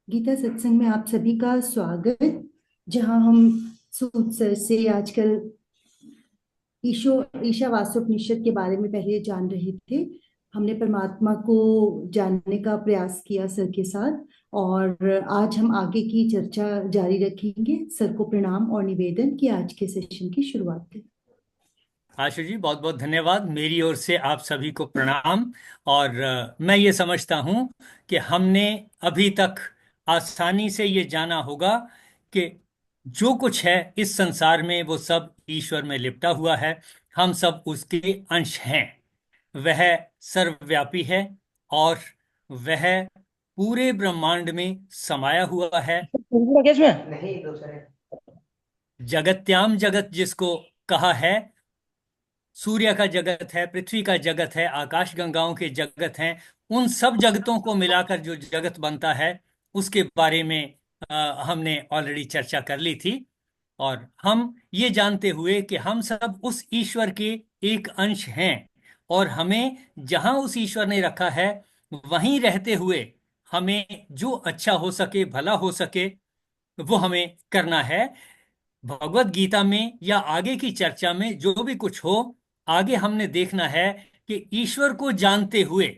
गीता सत्संग में आप सभी का स्वागत। जहां हम सूत सर से आजकल ईशावास्योपनिषद के बारे में पहले जान रहे थे। हमने परमात्मा को जानने का प्रयास किया सर के साथ, और आज हम आगे की चर्चा जारी रखेंगे। सर को प्रणाम और निवेदन कि आज के सेशन की शुरुआत करें। आशु जी, बहुत बहुत धन्यवाद। मेरी ओर से आप सभी को प्रणाम। और मैं ये समझता हूँ कि हमने अभी तक आसानी से ये जाना होगा कि जो कुछ है इस संसार में वो सब ईश्वर में लिपटा हुआ है। हम सब उसके अंश हैं। वह सर्वव्यापी है और वह पूरे ब्रह्मांड में समाया हुआ है। राकेश में नहीं दूसरे। जगत्याम जगत जिसको कहा है, सूर्य का जगत है, पृथ्वी का जगत है, आकाश गंगाओं के जगत हैं। उन सब जगतों को मिलाकर जो जगत बनता है उसके बारे में हमने ऑलरेडी चर्चा कर ली थी। और हम ये जानते हुए कि हम सब उस ईश्वर के एक अंश हैं, और हमें जहां उस ईश्वर ने रखा है वहीं रहते हुए हमें जो अच्छा हो सके, भला हो सके, वो हमें करना है। भगवत गीता में या आगे की चर्चा में जो भी कुछ हो, आगे हमने देखना है कि ईश्वर को जानते हुए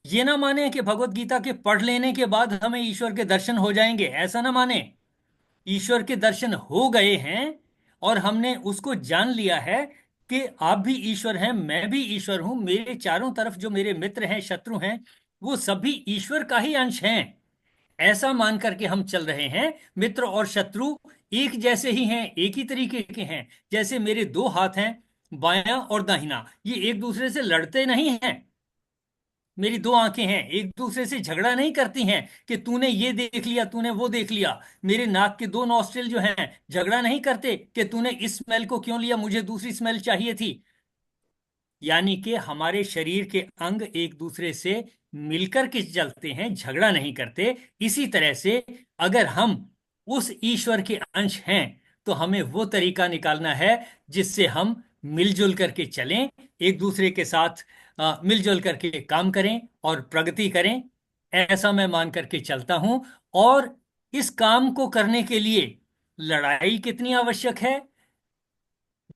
ये ना माने कि भगवत गीता के पढ़ लेने के बाद हमें ईश्वर के दर्शन हो जाएंगे। ऐसा ना माने। ईश्वर के दर्शन हो गए हैं और हमने उसको जान लिया है कि आप भी ईश्वर हैं, मैं भी ईश्वर हूं, मेरे चारों तरफ जो मेरे मित्र हैं, शत्रु हैं, वो सभी ईश्वर का ही अंश हैं। ऐसा मान करके हम चल रहे हैं। मित्र और शत्रु एक जैसे ही हैं, एक ही तरीके के हैं। जैसे मेरे दो हाथ हैं, बायां और दाहिना, ये एक दूसरे से लड़ते नहीं हैं। मेरी दो आंखें हैं, एक दूसरे से झगड़ा नहीं करती हैं कि तूने ये देख लिया, तूने वो देख लिया। मेरे नाक के दो नॉस्ट्रिल जो हैं झगड़ा नहीं करते कि तूने इस स्मेल को क्यों लिया, मुझे दूसरी स्मेल चाहिए थी। यानी कि हमारे शरीर के अंग एक दूसरे से मिलकर के चलते हैं, झगड़ा नहीं करते। इसी तरह से अगर हम उस ईश्वर के अंश हैं तो हमें वो तरीका निकालना है जिससे हम मिलजुल करके चलें, एक दूसरे के साथ मिलजुल करके काम करें और प्रगति करें। ऐसा मैं मान करके चलता हूं। और इस काम को करने के लिए लड़ाई कितनी आवश्यक है,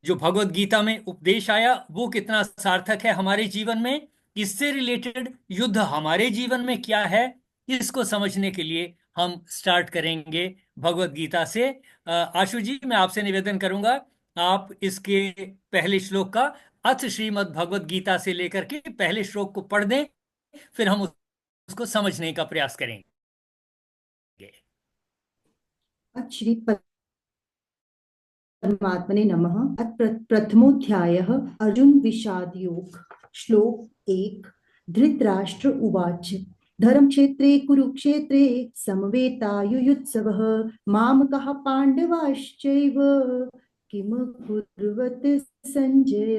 जो भगवत गीता में उपदेश आया वो कितना सार्थक है हमारे जीवन में, इससे रिलेटेड युद्ध हमारे जीवन में क्या है, इसको समझने के लिए हम स्टार्ट करेंगे भगवत गीता से। आशु जी, मैं आपसे निवेदन करूंगा, आप इसके पहले श्लोक का अथ श्रीमद् भगवत गीता से लेकर के पहले श्लोक को पढ़ दें, फिर हम उसको समझने का प्रयास करेंगे। आज श्री परमात्मने नमः। प्रथमोऽध्यायः अर्जुन विषाद योग। श्लोक एक। धृतराष्ट्र उवाच धर्मक्षेत्रे कुरुक्षेत्रे समवेतायुयुत्सवः मामकः पाण्डवाश्चैव किम कुर्वत संजय।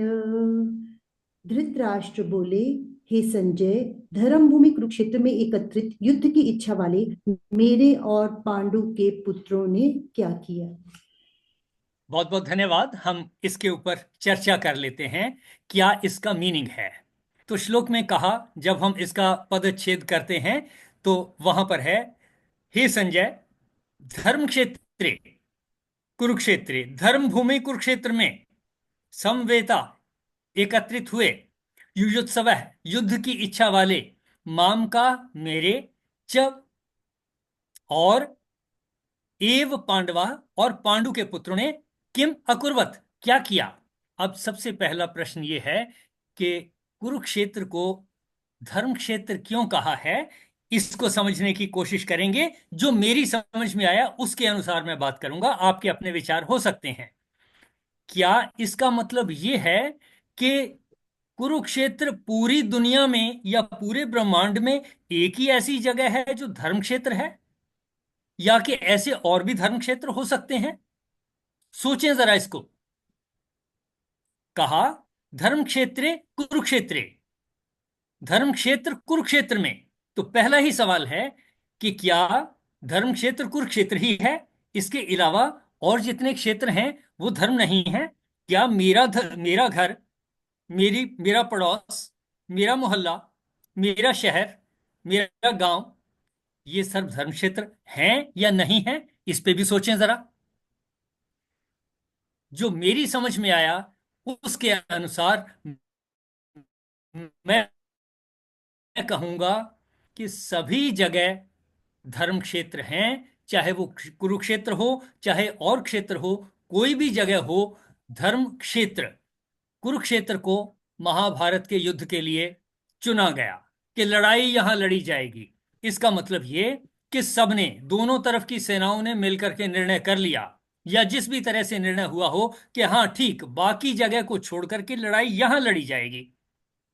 धृतराष्ट्र बोले, हे संजय, धर्म भूमि कुरुक्षेत्र में एकत्रित युद्ध की इच्छा वाले मेरे और पांडु के पुत्रों ने क्या किया। बहुत बहुत धन्यवाद। हम इसके ऊपर चर्चा कर लेते हैं, क्या इसका मीनिंग है। तो श्लोक में कहा, जब हम इसका पदच्छेद करते हैं तो वहां पर है, हे संजय, धर्म क्षेत्रे कुरुक्षेत्रे, धर्म भूमि कुरुक्षेत्र में समवेता एकत्रित हुए, युयुत्सव युद्ध की इच्छा वाले, माम का मेरे, च और एव पांडवा और पांडु के पुत्रों ने, किम अकुर्वत क्या किया। अब सबसे पहला प्रश्न यह है कि कुरुक्षेत्र को धर्म क्षेत्र क्यों कहा है, इसको समझने की कोशिश करेंगे। जो मेरी समझ में आया उसके अनुसार मैं बात करूंगा, आपके अपने विचार हो सकते हैं। क्या इसका मतलब यह है कि कुरुक्षेत्र पूरी दुनिया में या पूरे ब्रह्मांड में एक ही ऐसी जगह है जो धर्म क्षेत्र है, या कि ऐसे और भी धर्म क्षेत्र हो सकते हैं? सोचें जरा इसको। कहा धर्म क्षेत्रे कुरुक्षेत्रे, धर्म क्षेत्र कुरुक्षेत्र में। तो पहला ही सवाल है कि क्या धर्म क्षेत्र कुरुक्षेत्र ही है, इसके अलावा और जितने क्षेत्र हैं वो धर्म नहीं है? क्या मेरा घर, मेरा पड़ोस, मेरा मोहल्ला, मेरा शहर, मेरा गांव, ये सब धर्म क्षेत्र हैं या नहीं है, इस पे भी सोचें जरा। जो मेरी समझ में आया उसके अनुसार मैं कहूंगा कि सभी जगह धर्म क्षेत्र हैं, चाहे वो कुरुक्षेत्र हो, चाहे और क्षेत्र हो, कोई भी जगह हो। धर्म क्षेत्र कुरुक्षेत्र को महाभारत के युद्ध के लिए चुना गया कि लड़ाई यहां लड़ी जाएगी। इसका मतलब ये कि सबने, दोनों तरफ की सेनाओं ने मिलकर के निर्णय कर लिया, या जिस भी तरह से निर्णय हुआ हो कि हाँ ठीक, बाकी जगह को छोड़ करके लड़ाई यहां लड़ी जाएगी।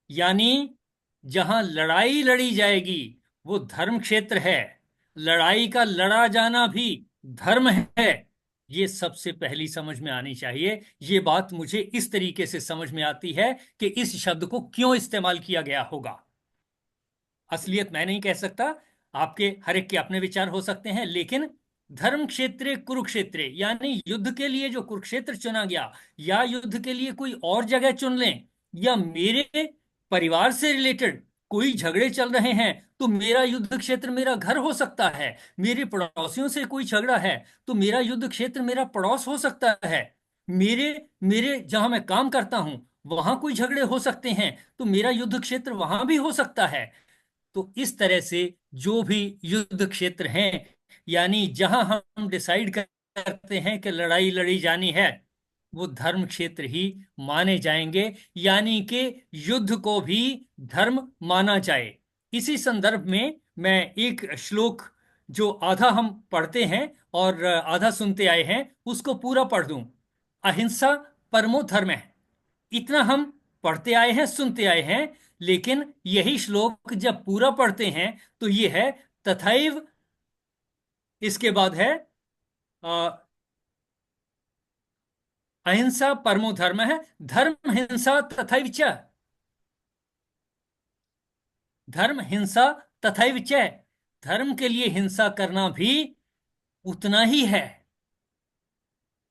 यानी जहां लड़ाई लड़ी जाएगी वो धर्म क्षेत्र है। लड़ाई का लड़ा जाना भी धर्म है। ये सबसे पहली समझ में आनी चाहिए। ये बात मुझे इस तरीके से समझ में आती है कि इस शब्द को क्यों इस्तेमाल किया गया होगा। असलियत मैं नहीं कह सकता, आपके हर एक के अपने विचार हो सकते हैं, लेकिन धर्म क्षेत्र कुरुक्षेत्र, यानी युद्ध के लिए जो कुरुक्षेत्र चुना गया, या युद्ध के लिए कोई और जगह चुन लें, या मेरे परिवार से रिलेटेड कोई झगड़े चल रहे हैं तो मेरा युद्ध क्षेत्र मेरा घर हो सकता है। मेरे पड़ोसियों से कोई झगड़ा है तो मेरा युद्ध क्षेत्र मेरा पड़ोस हो सकता है। मेरे मेरे जहां मैं काम करता हूं वहां कोई झगड़े हो सकते हैं तो मेरा युद्ध क्षेत्र वहां भी हो सकता है। तो इस तरह से जो भी युद्ध क्षेत्र हैं, यानी जहां हम डिसाइड करते हैं कि लड़ाई लड़ी जानी है, वो धर्म क्षेत्र ही माने जाएंगे। यानी कि युद्ध को भी धर्म माना जाए। इसी संदर्भ में मैं एक श्लोक जो आधा हम पढ़ते हैं और आधा सुनते आए हैं उसको पूरा पढ़ दूं। अहिंसा परमो धर्म है, इतना हम पढ़ते आए हैं, सुनते आए हैं। लेकिन यही श्लोक जब पूरा पढ़ते हैं तो ये है तथैव, इसके बाद है अ, अहिंसा परमो धर्म है, धर्म हिंसा तथैव च, धर्म हिंसा तथैव च, धर्म के लिए हिंसा करना भी उतना ही है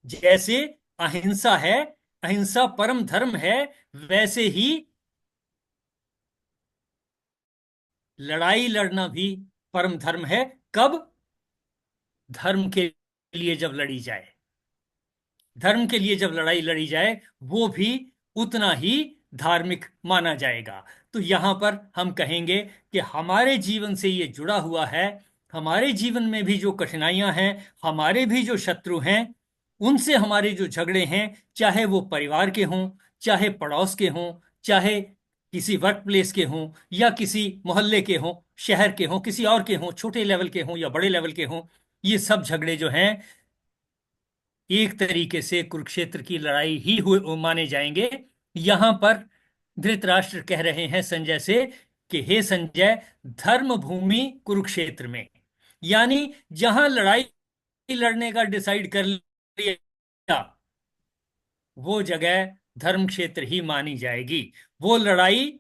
जैसे अहिंसा है। अहिंसा परम धर्म है, वैसे ही लड़ाई लड़ना भी परम धर्म है। कब? धर्म के लिए जब लड़ी जाए, धर्म के लिए जब लड़ाई लड़ी जाए वो भी उतना ही धार्मिक माना जाएगा। तो यहां पर हम कहेंगे कि हमारे जीवन से ये जुड़ा हुआ है। हमारे जीवन में भी जो कठिनाइयां हैं, हमारे भी जो शत्रु हैं, उनसे हमारे जो झगड़े हैं, चाहे वो परिवार के हों, चाहे पड़ोस के हों, चाहे किसी वर्क प्लेस के हों, या किसी मोहल्ले के हों, शहर के हों, किसी और के हों, छोटे लेवल के हों या बड़े लेवल के हों, ये सब झगड़े जो हैं एक तरीके से कुरुक्षेत्र की लड़ाई ही हुए माने जाएंगे। यहां पर धृतराष्ट्र कह रहे हैं संजय से कि हे संजय, धर्म भूमि कुरुक्षेत्र में, यानी जहां लड़ाई लड़ने का डिसाइड कर लिया वो जगह धर्म क्षेत्र ही मानी जाएगी। वो लड़ाई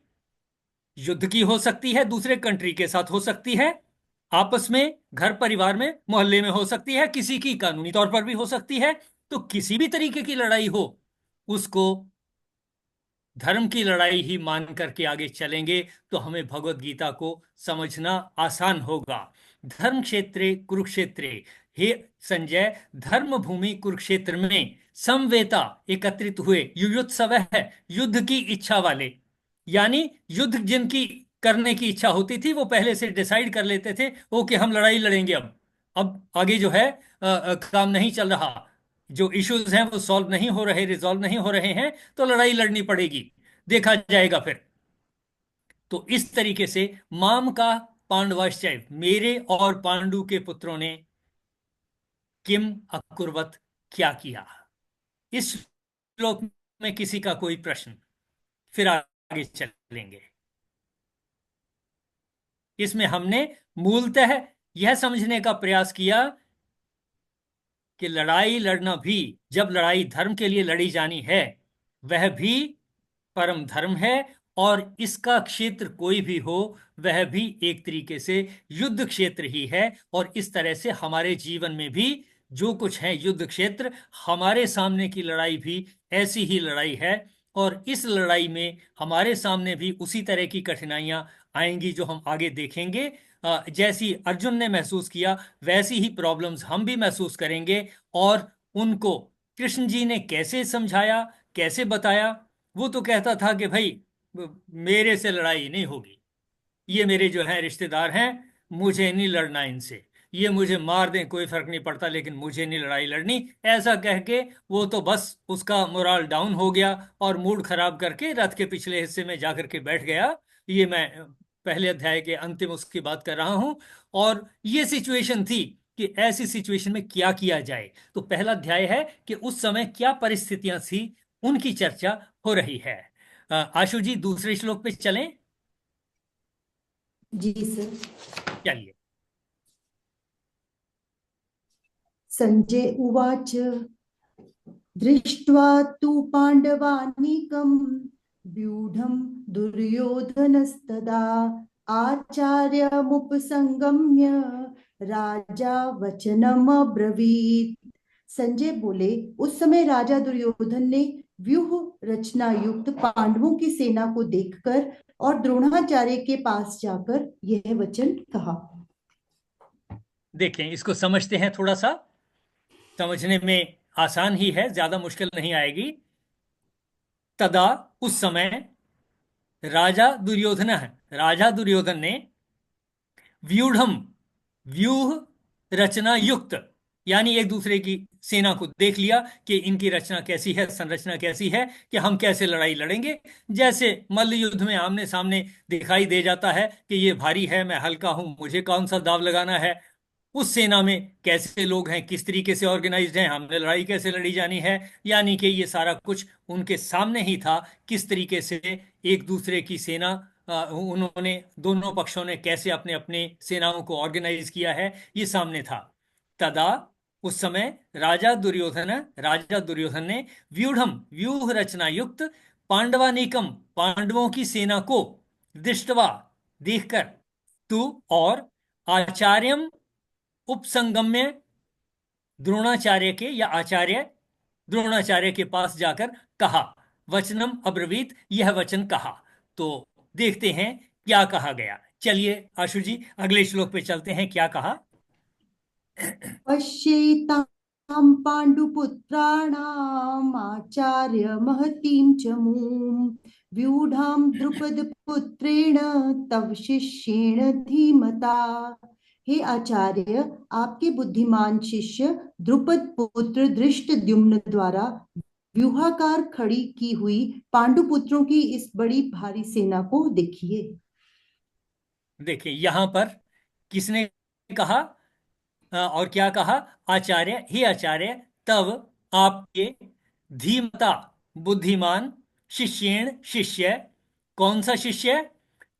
युद्ध की हो सकती है, दूसरे कंट्री के साथ हो सकती है, आपस में घर परिवार में मोहल्ले में हो सकती है, किसी की कानूनी तौर पर भी हो सकती है। तो किसी भी तरीके की लड़ाई हो उसको धर्म की लड़ाई ही मान करके आगे चलेंगे तो हमें भगवत गीता को समझना आसान होगा। धर्म क्षेत्रे कुरुक्षेत्रे, हे संजय, धर्म भूमि कुरुक्षेत्र में समवेता एकत्रित हुए युयुत्सव है, युद्ध की इच्छा वाले, यानी युद्ध जिनकी करने की इच्छा होती थी वो पहले से डिसाइड कर लेते थे ओके हम लड़ाई लड़ेंगे। अब आगे जो है काम नहीं चल रहा, जो इश्यूज हैं वो सॉल्व नहीं हो रहे, रिजॉल्व नहीं हो रहे हैं, तो लड़ाई लड़नी पड़ेगी, देखा जाएगा फिर। तो इस तरीके से माम का पांडवाश्चैव, मेरे और पांडु के पुत्रों ने किम अकुर्वत, क्या किया। इस श्लोक में किसी का कोई प्रश्न? फिर आगे चलेंगे। इसमें हमने मूलतः यह समझने का प्रयास किया कि लड़ाई लड़ना भी, जब लड़ाई धर्म के लिए लड़ी जानी है, वह भी परम धर्म है, और इसका क्षेत्र कोई भी हो वह भी एक तरीके से युद्ध क्षेत्र ही है। और इस तरह से हमारे जीवन में भी जो कुछ है युद्ध क्षेत्र, हमारे सामने की लड़ाई भी ऐसी ही लड़ाई है। और इस लड़ाई में हमारे सामने भी उसी तरह की कठिनाइयां आएंगी जो हम आगे देखेंगे। जैसी अर्जुन ने महसूस किया वैसी ही प्रॉब्लम्स हम भी महसूस करेंगे। और उनको कृष्ण जी ने कैसे समझाया, कैसे बताया? वो तो कहता था कि भाई मेरे से लड़ाई नहीं होगी, ये मेरे जो हैं रिश्तेदार हैं, मुझे नहीं लड़ना इनसे, ये मुझे मार दें कोई फर्क नहीं पड़ता, लेकिन मुझे नहीं लड़ाई लड़नी। ऐसा कह के वो तो बस उसका मोराल डाउन हो गया और मूड खराब करके रथ के पिछले हिस्से में जाकर के बैठ गया। ये मैं पहले अध्याय के अंतिम उसकी बात कर रहा हूं। और ये सिचुएशन थी कि ऐसी सिचुएशन में क्या किया जाए। तो पहला अध्याय है कि उस समय क्या परिस्थितियां थी, उनकी चर्चा हो रही है। आशु जी दूसरे श्लोक पे चलें। जी सर। चलिए। संजय उवाच दृष्ट्वा तु पाण्डवानीकं व्यूढं दुर्योधनस्तदा आचार्यमुपसंगम्य राजा वचनमब्रवीत्। संजय बोले, उस समय राजा दुर्योधन ने व्यूह रचना युक्त पांडवों की सेना को देखकर और द्रोणाचार्य के पास जाकर यह वचन कहा। देखें, इसको समझते हैं थोड़ा सा। समझने में आसान ही है, ज्यादा मुश्किल नहीं आएगी। तदा उस समय राजा दुर्योधन ने व्यूढ़म व्यूह रचना युक्त, यानी एक दूसरे की सेना को देख लिया कि इनकी रचना कैसी है, संरचना कैसी है, कि हम कैसे लड़ाई लड़ेंगे। जैसे मल्ल युद्ध में आमने सामने दिखाई दे जाता है कि ये भारी है, मैं हल्का हूं, मुझे कौन सा दाव लगाना है। उस सेना में कैसे लोग हैं, किस तरीके से ऑर्गेनाइज्ड हैं, हमने लड़ाई कैसे लड़ी जानी है, यानी कि ये सारा कुछ उनके सामने ही था। किस तरीके से एक दूसरे की सेना, उन्होंने दोनों पक्षों ने कैसे अपने अपने सेनाओं को ऑर्गेनाइज किया है, ये सामने था। तदा उस समय राजा दुर्योधन ने व्यूढ़म व्यूह रचना युक्त पांडवानीकम पांडवों की सेना को दृष्टवा देखकर, तू और आचार्यम उपसंगम्य द्रोणाचार्य के या आचार्य द्रोणाचार्य के पास जाकर कहा, वचनम अब्रवीत, यह वचन कहा। तो देखते हैं क्या कहा गया। चलिए आशु जी अगले श्लोक पे चलते हैं, क्या कहा। पश्येतां पाण्डुपुत्राणाम् आचार्य महतीं च मूं व्यूढां द्रुपदपुत्रेण तव शिष्येण धीमता। हे आचार्य, आपके बुद्धिमान शिष्य द्रुपद पुत्र धृष्टद्युम्न द्वारा व्यूहाकार खड़ी की हुई पांडुपुत्रों की इस बड़ी भारी सेना को देखिए। देखिए यहां पर किसने कहा और क्या कहा। आचार्य, हे आचार्य, तब आपके धीमता बुद्धिमान शिष्येण शिष्य, कौन सा शिष्य?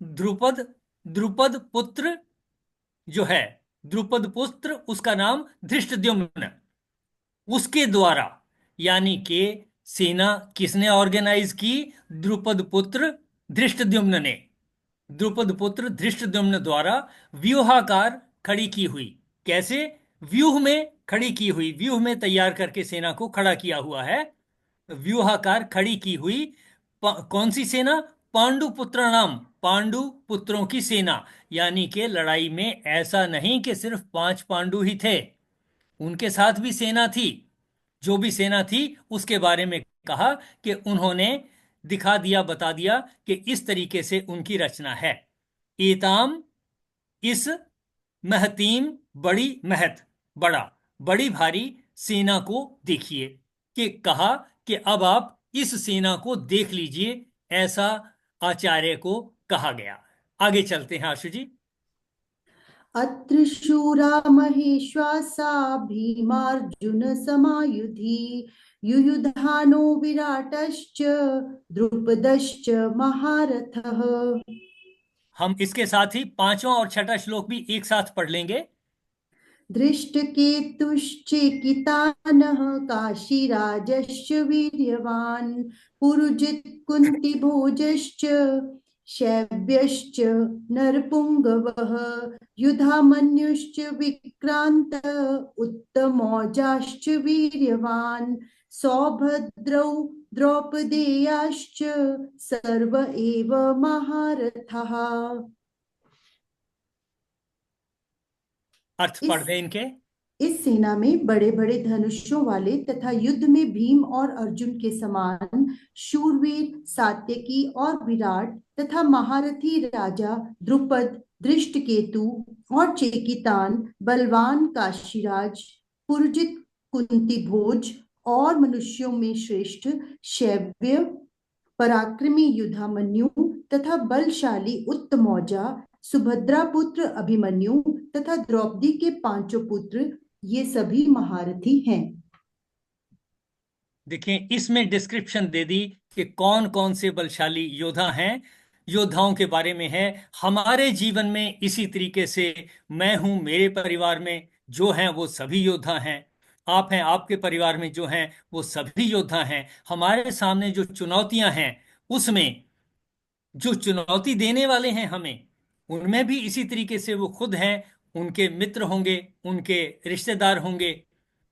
द्रुपद द्रुपद पुत्र जो है, द्रुपद पुत्र उसका नाम धृष्टद्युम्न, उसके द्वारा, यानी कि सेना किसने ऑर्गेनाइज की? द्रुपद पुत्र धृष्टद्युम्न ने। द्रुपद पुत्र धृष्टद्युम्न द्वारा व्यूहाकार खड़ी की हुई। कैसे? व्यूह में खड़ी की हुई, व्यूह में तैयार करके सेना को खड़ा किया हुआ है। व्यूहाकार खड़ी की हुई कौन सी सेना? पांडु पुत्र नाम, पांडु पुत्रों की सेना। यानी कि लड़ाई में ऐसा नहीं कि सिर्फ 5 पांडु ही थे, उनके साथ भी सेना थी। जो भी सेना थी उसके बारे में कहा कि उन्होंने दिखा दिया, बता दिया कि इस तरीके से उनकी रचना है। एताम, इस महतीम, बड़ी महत, बड़ा, बड़ी भारी सेना को देखिए। कि कहा कि अब आप इस सेना को देख लीजिए, ऐसा आचार्य को कहा गया। आगे चलते हैं आशु जी। अत्र शूरा महेश्वासा भीमार्जुन समायुधि युयुधानो विराटश्च द्रुपदश्च महारथः। हम इसके साथ ही पांचवा और छठा श्लोक भी एक साथ पढ़ लेंगे। दृष्टकेतुश्चेकितानः काशीराजश्च वीर्यवान् पुरुजित् कुन्तिभोजश्च शैब्यश्च नरपुङ्गवः युधामन्युश्च विक्रान्त उत्तमौजाश्च वीर्यवान् सौभद्रौ द्रौपदेयाश्च सर्व एव महारथाः। अर्थ पढ़ दें इनके। इस सेना में बड़े बड़े धनुषों वाले तथा युद्ध में भीम और अर्जुन के समान शूरवीर सात्यकी और विराट तथा महारथी राजा द्रुपद, दृष्टकेतु और चेकितान, बलवान काशीराज, पुरजित, कुंती भोज और मनुष्यों में श्रेष्ठ शैव्य, पराक्रमी युधामन्यु तथा बलशाली उत्तमौजा, सुभद्रा पुत्र अभिमन्यु तथा द्रौपदी के पांचों पुत्र, ये सभी महारथी हैं। देखिए, इसमें डिस्क्रिप्शन दे दी कि कौन कौन से बलशाली योद्धा हैं, योद्धाओं के बारे में है। हमारे जीवन में इसी तरीके से मैं हूं, मेरे परिवार में जो हैं वो सभी योद्धा हैं, आप हैं, आपके परिवार में जो हैं वो सभी योद्धा हैं। हमारे सामने जो चुनौतियां हैं उसमें जो चुनौती देने वाले हैं हमें, उनमें भी इसी तरीके से वो खुद हैं, उनके मित्र होंगे, उनके रिश्तेदार होंगे,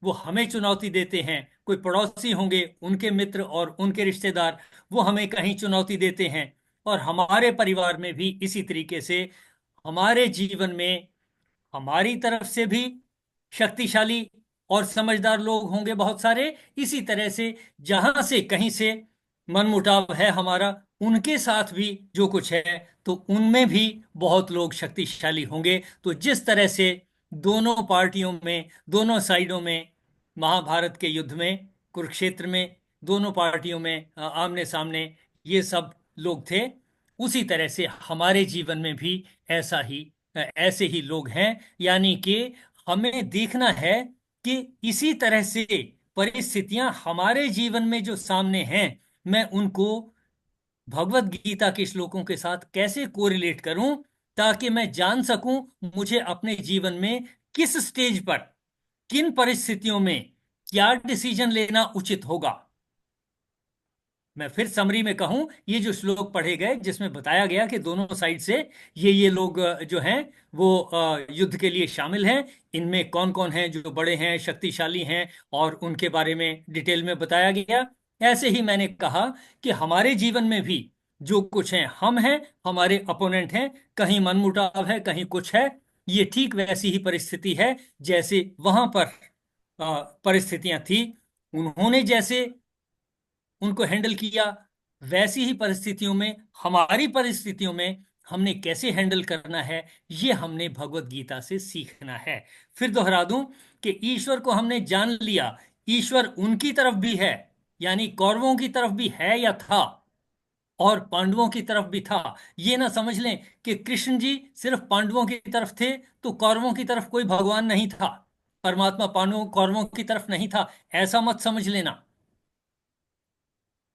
वो हमें चुनौती देते हैं। कोई पड़ोसी होंगे, उनके मित्र और उनके रिश्तेदार, वो हमें कहीं चुनौती देते हैं। और हमारे परिवार में भी इसी तरीके से हमारे जीवन में हमारी तरफ से भी शक्तिशाली और समझदार लोग होंगे बहुत सारे। इसी तरह से जहां से कहीं से मनमुटाव है हमारा, उनके साथ भी जो कुछ है तो उनमें भी बहुत लोग शक्तिशाली होंगे। तो जिस तरह से दोनों पार्टियों में, दोनों साइडों में, महाभारत के युद्ध में, कुरुक्षेत्र में, दोनों पार्टियों में आमने सामने ये सब लोग थे, उसी तरह से हमारे जीवन में भी ऐसे ही लोग हैं। यानी कि हमें देखना है कि इसी तरह से परिस्थितियां हमारे जीवन में जो सामने हैं, मैं उनको भगवत गीता के श्लोकों के साथ कैसे कोरिलेट करूं, ताकि मैं जान सकूं मुझे अपने जीवन में किस स्टेज पर, किन परिस्थितियों में क्या डिसीजन लेना उचित होगा। मैं फिर समरी में कहूं, ये जो श्लोक पढ़े गए जिसमें बताया गया कि दोनों साइड से ये लोग जो हैं वो युद्ध के लिए शामिल हैं, इनमें कौन कौन हैं जो बड़े हैं, शक्तिशाली हैं, और उनके बारे में डिटेल में बताया गया। ऐसे ही मैंने कहा कि हमारे जीवन में भी जो कुछ है, हम हैं, हमारे अपोनेंट हैं, कहीं मनमुटाव है, कहीं कुछ है। ये ठीक वैसी ही परिस्थिति है जैसे वहां पर परिस्थितियां थी। उन्होंने जैसे उनको हैंडल किया, वैसी ही परिस्थितियों में, हमारी परिस्थितियों में हमने कैसे हैंडल करना है, ये हमने भगवत गीता से सीखना है। फिर दोहरा दूं कि ईश्वर को हमने जान लिया, ईश्वर उनकी तरफ भी है, यानी कौरवों की तरफ भी है या था, और पांडवों की तरफ भी था। ये ना समझ लें कि कृष्ण जी सिर्फ पांडवों की तरफ थे तो कौरवों की तरफ कोई भगवान नहीं था, परमात्मा पांडवों कौरवों की तरफ नहीं था, ऐसा मत समझ लेना।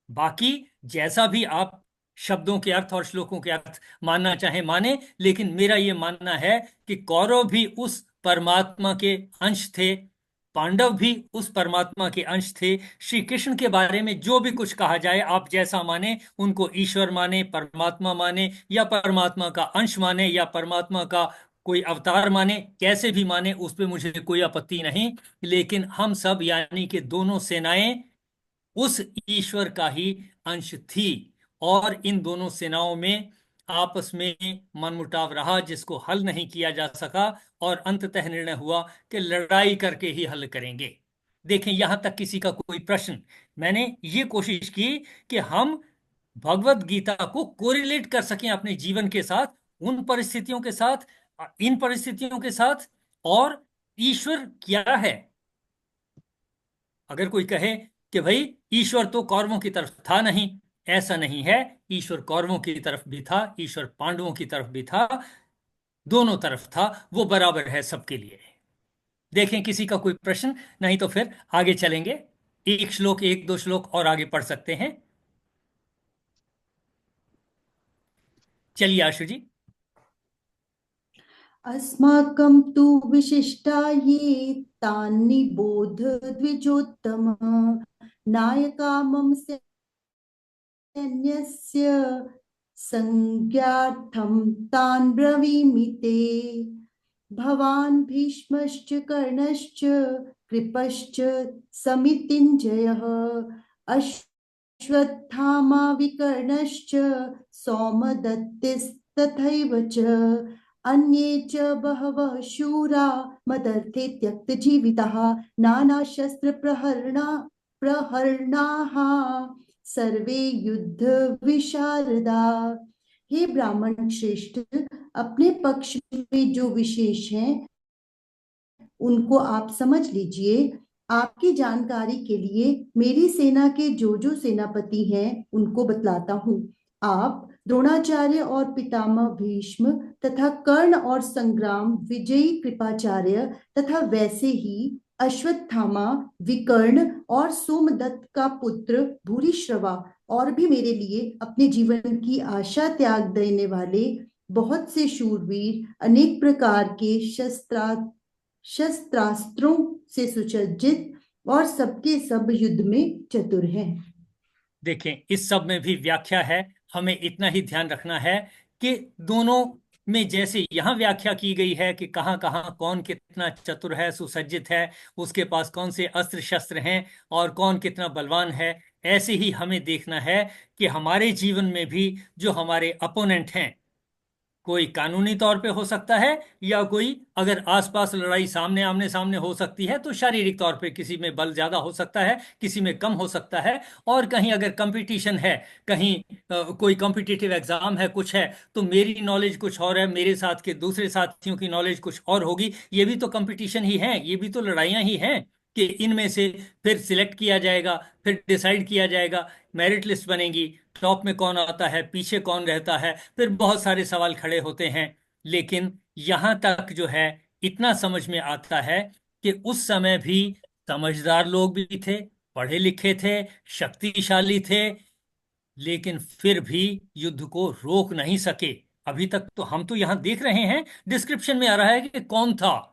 बाकी जैसा भी आप शब्दों के अर्थ और श्लोकों के अर्थ मानना चाहे माने, लेकिन मेरा यह मानना है कि कौरव भी उस परमात्मा के अंश थे, पांडव भी उस परमात्मा के अंश थे। श्री कृष्ण के बारे में जो भी कुछ कहा जाए, आप जैसा माने, उनको ईश्वर माने, परमात्मा माने, या परमात्मा का अंश माने, या परमात्मा का कोई अवतार माने, कैसे भी माने, उस पर मुझे कोई आपत्ति नहीं। लेकिन हम सब यानी कि दोनों सेनाएं उस ईश्वर का ही अंश थी, और इन दोनों सेनाओं में आपस में मनमुटाव रहा जिसको हल नहीं किया जा सका, और अंततः निर्णय हुआ कि लड़ाई करके ही हल करेंगे। देखें, यहां तक किसी का कोई प्रश्न, मैंने ये कोशिश की कि हम भगवत गीता को कोरिलेट कर सकें अपने जीवन के साथ, उन परिस्थितियों के साथ, इन परिस्थितियों के साथ, और ईश्वर क्या है। अगर कोई कहे कि भाई ईश्वर तो कौरवों की तरफ था नहीं, ऐसा नहीं है। ईश्वर कौरवों की तरफ भी था, ईश्वर पांडवों की तरफ भी था, दोनों तरफ था, वो बराबर है सबके लिए। देखें किसी का कोई प्रश्न, नहीं तो फिर आगे चलेंगे, एक श्लोक, एक दो श्लोक और आगे पढ़ सकते हैं। चलिए आशु जी। अस्माकं तु विशिष्टा ये तान्निबोध द्विजोत्तम, नायका मम सैन्यस्य संज्ञार्थं तान् ब्रवीमि ते। भवान् भीष्मश्च कर्णश्च कृपश्च समितिञ्जयः अश्वत्थामा विकर्णश्च सौमदत्तिस्तथैव च अन्ये च बहवः शूरा मदर्थे त्यक्तजीविताः प्रहरणाः सर्वे युद्ध विशारदा। हे ब्राह्मण श्रेष्ठ, अपने पक्ष में जो विशेष हैं उनको आप समझ लीजिए। आपकी जानकारी के लिए मेरी सेना के जो जो सेनापति हैं उनको बतलाता हूँ। आप द्रोणाचार्य और पितामह भीष्म तथा कर्ण और संग्राम विजयी कृपाचार्य तथा वैसे ही अश्वत्थामा विकर्ण और सोमदत्त का पुत्र भूरिश्रवा और भी मेरे लिए अपने जीवन की आशा त्याग देने वाले बहुत से शूरवीर अनेक प्रकार के शस्त्रास्त्रों से सुसज्जित और सबके सब युद्ध में चतुर हैं। देखें, इस सब में भी व्याख्या है। हमें इतना ही ध्यान रखना है कि दोनों में जैसे यहाँ व्याख्या की गई है कि कहाँ कहाँ कौन कितना चतुर है, सुसज्जित है, उसके पास कौन से अस्त्र शस्त्र हैं और कौन कितना बलवान है, ऐसे ही हमें देखना है कि हमारे जीवन में भी जो हमारे अपोनेंट हैं, कोई कानूनी तौर पे हो सकता है या कोई अगर आसपास लड़ाई सामने आमने सामने हो सकती है तो शारीरिक तौर पे किसी में बल ज्यादा हो सकता है, किसी में कम हो सकता है। और कहीं अगर कंपटीशन है, कहीं कोई कॉम्पिटिटिव एग्जाम है, कुछ है, तो मेरी नॉलेज कुछ और है, मेरे साथ के दूसरे साथियों की नॉलेज कुछ और होगी। ये भी तो कंपटीशन ही है, ये भी तो लड़ाइयाँ ही हैं कि इनमें से फिर सिलेक्ट किया जाएगा, फिर डिसाइड किया जाएगा, मेरिट लिस्ट बनेगी, टॉप में कौन आता है, पीछे कौन रहता है, फिर बहुत सारे सवाल खड़े होते हैं। लेकिन यहां तक जो है इतना समझ में आता है कि उस समय भी समझदार लोग भी थे, पढ़े लिखे थे, शक्तिशाली थे, लेकिन फिर भी युद्ध को रोक नहीं सके। अभी तक तो हम तो यहां देख रहे हैं, डिस्क्रिप्शन में आ रहा है कि कौन था,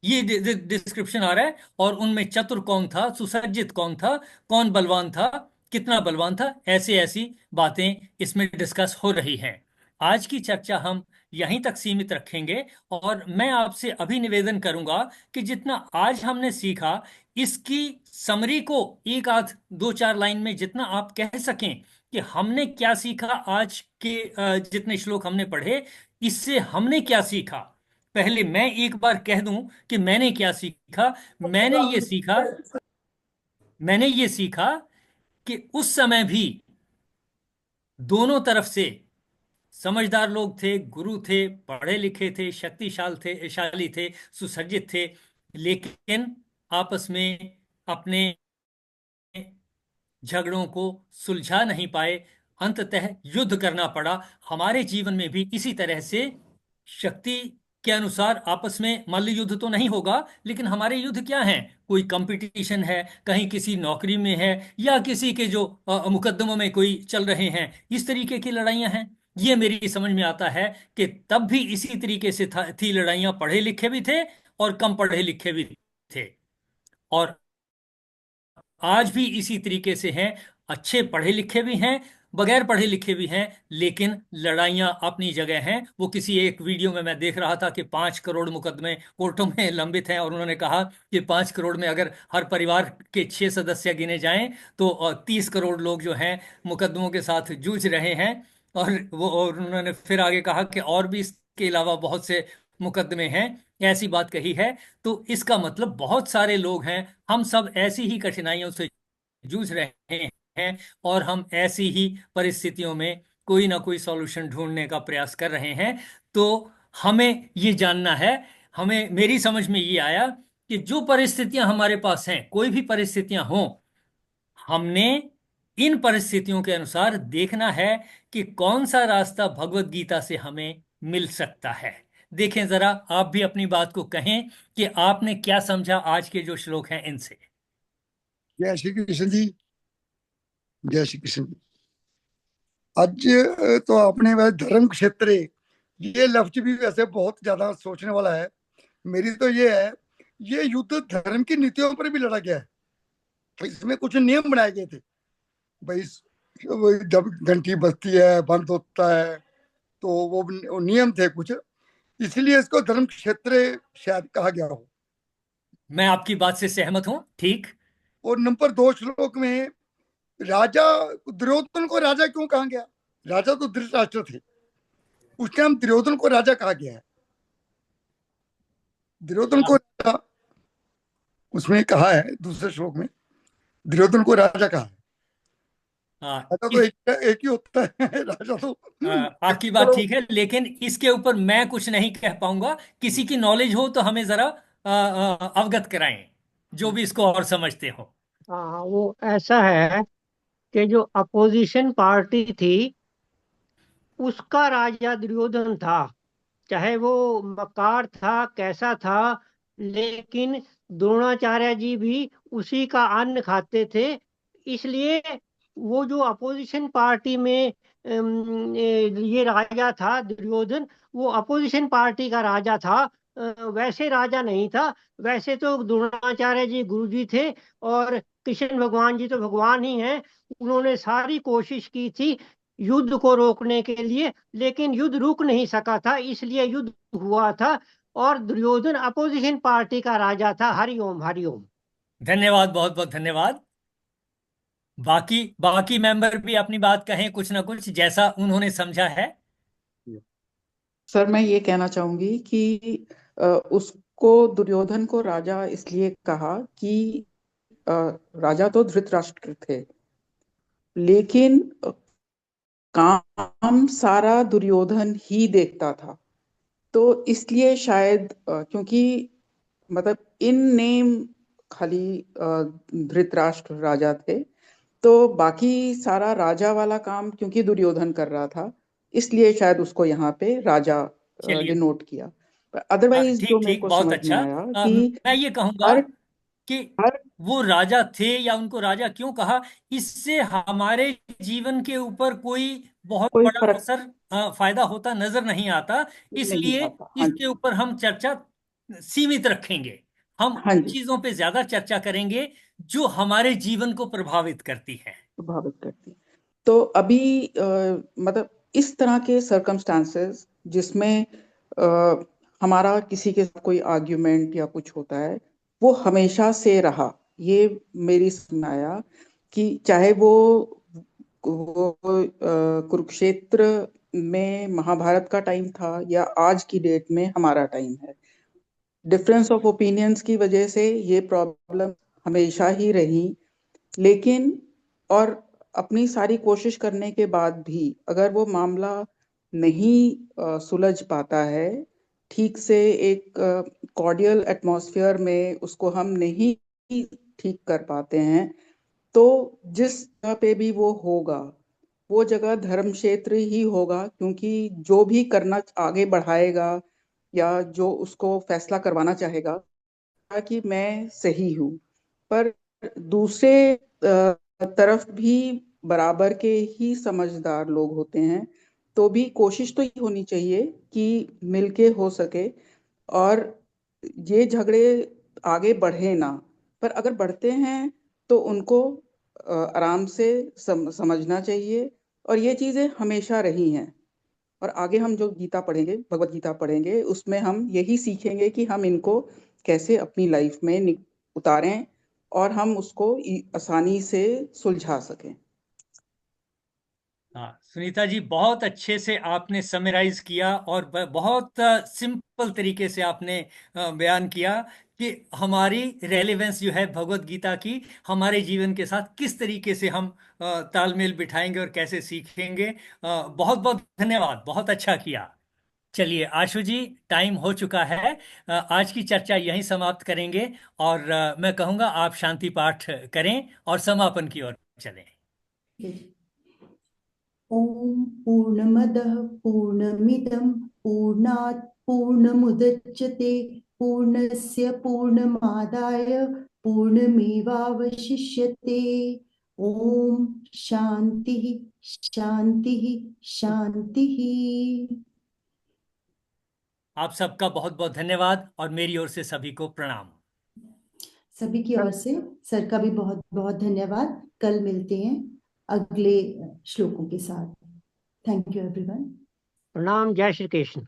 ये डिस्क्रिप्शन आ रहा है, और उनमें चतुर कौन था, सुसज्जित कौन था, कौन बलवान था, कितना बलवान था, ऐसी ऐसी बातें इसमें डिस्कस हो रही हैं। आज की चर्चा हम यहीं तक सीमित रखेंगे और मैं आपसे अभी निवेदन करूंगा कि जितना आज हमने सीखा, इसकी समरी को एक आध दो चार लाइन में जितना आप कह सकें कि हमने क्या सीखा, आज के जितने श्लोक हमने पढ़े, इससे हमने क्या सीखा। पहले मैं एक बार कह दूं कि मैंने क्या सीखा। मैंने ये सीखा मैंने ये सीखा कि उस समय भी दोनों तरफ से समझदार लोग थे, गुरु थे, पढ़े लिखे थे, शाली थे, सुसज्जित थे, लेकिन आपस में अपने झगड़ों को सुलझा नहीं पाए, अंततः युद्ध करना पड़ा। हमारे जीवन में भी इसी तरह से शक्ति के अनुसार आपस में मल्ल युद्ध तो नहीं होगा, लेकिन हमारे युद्ध क्या हैं, कोई कंपटीशन है, कहीं किसी नौकरी में है, या किसी के जो मुकदमों में कोई चल रहे हैं, इस तरीके की लड़ाइयां हैं। ये मेरी समझ में आता है कि तब भी इसी तरीके से थी लड़ाइयां, पढ़े लिखे भी थे और कम पढ़े लिखे भी थे, और आज भी इसी तरीके से हैं। अच्छे पढ़े लिखे भी हैं, बगैर पढ़े लिखे भी हैं, लेकिन लड़ाइयां अपनी जगह हैं। वो किसी एक वीडियो में मैं देख रहा था कि 5 करोड़ मुकदमे कोर्टों में लंबित हैं, और उन्होंने कहा कि 5 करोड़ में अगर हर परिवार के 6 सदस्य गिने जाएं तो 30 करोड़ लोग जो हैं मुकदमों के साथ जूझ रहे हैं। और उन्होंने फिर आगे कहा कि और भी इसके अलावा बहुत से मुकदमे हैं, ऐसी बात कही है। तो इसका मतलब बहुत सारे लोग हैं, हम सब ऐसी ही कठिनाइयों से जूझ रहे हैं, और हम ऐसी ही परिस्थितियों में कोई ना कोई सॉल्यूशन ढूंढने का प्रयास कर रहे हैं। तो हमें ये जानना है, हमें, मेरी समझ में ये आया कि जो परिस्थितियां हमारे पास हैं, कोई भी परिस्थितियां हों, हमने इन परिस्थितियों के अनुसार देखना है कि कौन सा रास्ता भगवत गीता से हमें मिल सकता है। देखें जरा, आप भी अपनी बात को कहें कि आपने क्या समझा आज के जो श्लोक हैं इनसे। जय श्री कृष्ण जी। जय श्री कृष्ण जी। आज तो आपने वह धर्म क्षेत्र, ये लफ्ज भी वैसे बहुत ज्यादा सोचने वाला है। मेरी तो ये है, ये युद्ध धर्म की नीतियों पर भी लड़ा गया है। इसमें कुछ नियम बनाए गए थे भाई, जब घंटी बजती है, बंद होता है, तो वो नियम थे कुछ। इसलिए इसको धर्म क्षेत्र शायद कहा गया हो। मैं आपकी बात से सहमत हूं, ठीक। और नंबर 2 श्लोक में राजा, दुर्योधन को राजा क्यों कहा गया? राजा तो धृतराष्ट्र थे, उस टाइम दुर्योधन को राजा कहा गया है। दुर्योधन को राजा उसमें कहा है, दूसरे श्लोक में दुर्योधन को राजा कहा है। हाँ, राजा तो एक ही होता है राजा तो। आपकी बात ठीक है, लेकिन इसके ऊपर मैं कुछ नहीं कह पाऊंगा। किसी की नॉलेज हो तो हमें जरा अवगत कराएं, जो भी इसको और समझते हो। हाँ, वो ऐसा है कि जो अपोजिशन पार्टी थी उसका राजा दुर्योधन था। चाहे वो मकार था, कैसा था, लेकिन द्रोणाचार्य जी भी उसी का अन्न खाते थे। इसलिए वो जो अपोजिशन पार्टी में ये राजा था दुर्योधन, वो अपोजिशन पार्टी का राजा था, वैसे राजा नहीं था। वैसे तो द्रोणाचार्य जी गुरु जी थे और कृष्ण भगवान जी तो भगवान ही हैं। उन्होंने सारी कोशिश की थी युद्ध को रोकने के लिए, लेकिन युद्ध रुक नहीं सका था, इसलिए युद्ध हुआ था। और दुर्योधन अपोजिशन पार्टी का राजा था। हरिओम हरिओम। धन्यवाद, बहुत बहुत धन्यवाद। बाकी बाकी मेंबर भी अपनी बात कहें, कुछ ना कुछ जैसा उन्होंने समझा है। सर मैं ये कहना चाहूंगी कि उसको दुर्योधन को राजा इसलिए कहा कि राजा तो धृतराष्ट्र थे, लेकिन काम सारा दुर्योधन ही देखता था। तो इसलिए शायद क्योंकि मतलब इन नेम खाली धृतराष्ट्र राजा थे, तो बाकी सारा राजा वाला काम क्योंकि दुर्योधन कर रहा था, इसलिए शायद उसको यहाँ पे राजा चलिए, डिनोट किया। अदरवाइज जो ठीक मेरे ठीक, को बहुत समझ में अच्छा। आया कि मैं ये कहूंगा हर कि हर वो राजा थे या उनको राजा क्यों कहा, इससे हमारे जीवन के ऊपर कोई बहुत कोई बड़ा फर्क असर, फायदा होता नजर नहीं आता। नहीं इसलिए आता। हाँ इसके जी। ऊपर हम चर्चा सीमित रखेंगे। हम हाँ उन जी, चीजों पे ज्यादा चर्चा करेंगे जो हमारे जीवन को प्रभावित करती है। प्रभावित करती है। तो अभी मतलब इस तरह के सर्कमस्टांसेस जिसमें अ, हमारा किसी के साथ कोई आर्ग्यूमेंट या कुछ होता है, वो हमेशा से रहा। ये मेरी समझ में आया कि चाहे वो कुरुक्षेत्र में महाभारत का टाइम था या आज की डेट में हमारा टाइम है, डिफरेंस ऑफ ओपिनियंस की वजह से ये प्रॉब्लम हमेशा ही रही। लेकिन और अपनी सारी कोशिश करने के बाद भी अगर वो मामला नहीं सुलझ पाता है ठीक से, एक कॉर्डियल एटमॉस्फेयर में उसको हम नहीं ठीक कर पाते हैं, तो जिस जगह पे भी वो होगा वो जगह धर्म क्षेत्र ही होगा। क्योंकि जो भी करना आगे बढ़ाएगा या जो उसको फैसला करवाना चाहेगा कि मैं सही हूँ, पर दूसरे तरफ भी बराबर के ही समझदार लोग होते हैं। तो भी कोशिश तो ये होनी चाहिए कि मिलके हो सके और ये झगड़े आगे बढ़े ना। पर अगर बढ़ते हैं तो उनको आराम से समझना चाहिए। और ये चीजें हमेशा रही हैं। और आगे हम जो गीता पढ़ेंगे, भगवत गीता पढ़ेंगे, उसमें हम यही सीखेंगे कि हम इनको कैसे अपनी लाइफ में उतारें और हम उसको आसानी से सुलझा सकें। हाँ सुनीता जी, बहुत अच्छे से आपने समराइज किया और बहुत सिंपल तरीके से आपने बयान किया कि हमारी रेलेवेंस जो है भगवत गीता की हमारे जीवन के साथ किस तरीके से हम तालमेल बिठाएंगे और कैसे सीखेंगे। बहुत बहुत धन्यवाद, बहुत अच्छा किया। चलिए आशु जी, टाइम हो चुका है। आज की चर्चा यहीं समाप्त करेंगे और मैं कहूँगा आप शांति पाठ करें और समापन की ओर चलें। ओम पूर्णमदः पूर्णमिदं पूर्णात् पूर्णमुदच्यते पूर्णस्य पूर्णमादाय पूर्णमेवावशिष्यते। ओम शांति शांति शांति। आप सबका बहुत बहुत धन्यवाद और मेरी ओर से सभी को प्रणाम। सभी की ओर से सर का भी बहुत बहुत धन्यवाद। कल मिलते हैं अगले श्लोकों के साथ। Thank you everyone. प्रणाम। जय श्री कृष्ण।